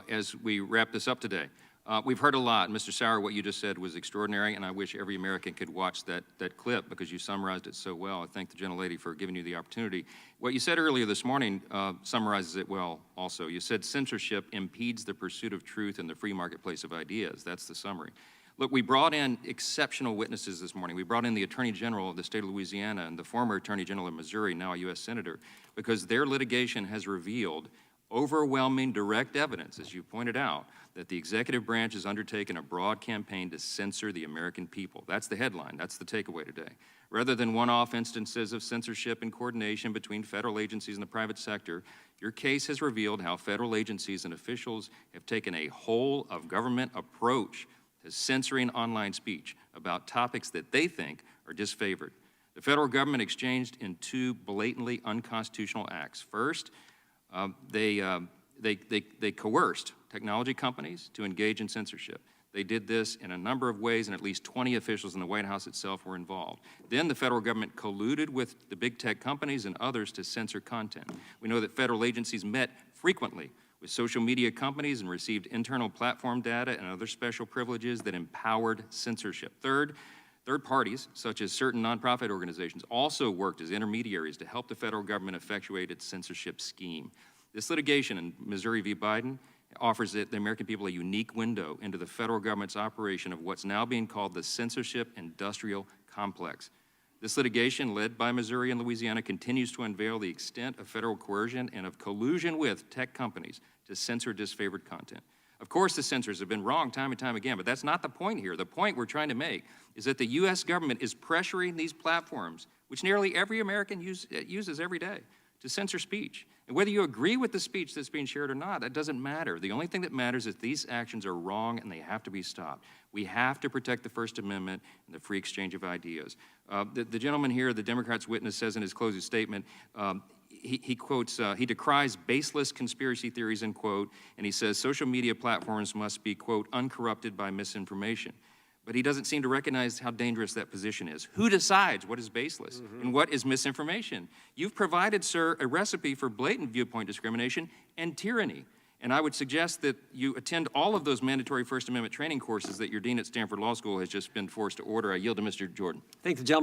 as we wrap this up today. We've heard a lot. Mr. Sauer, what you just said was extraordinary, and I wish every American could watch that clip because you summarized it so well. I thank the gentlelady for giving you the opportunity. What you said earlier this morning summarizes it well also. You said censorship impedes the pursuit of truth in the free marketplace of ideas. That's the summary. Look, we brought in exceptional witnesses this morning. We brought in the Attorney General of the state of Louisiana and the former Attorney General of Missouri, now a U.S. Senator, because their litigation has revealed overwhelming direct evidence, as you pointed out, that the executive branch has undertaken a broad campaign to censor the American people. That's the headline. That's the takeaway today. Rather than one-off instances of censorship and coordination between federal agencies and the private sector, your case has revealed how federal agencies and officials have taken a whole-of-government approach to censoring online speech about topics that they think are disfavored. The federal government exchanged in two blatantly unconstitutional acts. First, they coerced technology companies to engage in censorship. They did this in a number of ways, and at least 20 officials in the White House itself were involved. Then the federal government colluded with the big tech companies and others to censor content. We know that federal agencies met frequently with social media companies and received internal platform data and other special privileges that empowered censorship. Third parties, such as certain nonprofit organizations, also worked as intermediaries to help the federal government effectuate its censorship scheme. This litigation in Missouri v. Biden offers the American people a unique window into the federal government's operation of what's now being called the censorship industrial complex. This litigation, led by Missouri and Louisiana, continues to unveil the extent of federal coercion and of collusion with tech companies to censor disfavored content. Of course, the censors have been wrong time and time again, but that's not the point here. The point we're trying to make is that the U.S. government is pressuring these platforms, which nearly every American uses every day, to censor speech. And whether you agree with the speech that's being shared or not, that doesn't matter. The only thing that matters is these actions are wrong and they have to be stopped. We have to protect the First Amendment and the free exchange of ideas. The gentleman here, the Democrats' witness, says in his closing statement, he quotes, he decries baseless conspiracy theories, end quote, and he says social media platforms must be, quote, uncorrupted by misinformation. But he doesn't seem to recognize how dangerous that position is. Who decides what is baseless and what is misinformation? You've provided, sir, a recipe for blatant viewpoint discrimination and tyranny. And I would suggest that you attend all of those mandatory First Amendment training courses that your dean at Stanford Law School has just been forced to order. I yield to Mr. Jordan. Thank the gentleman.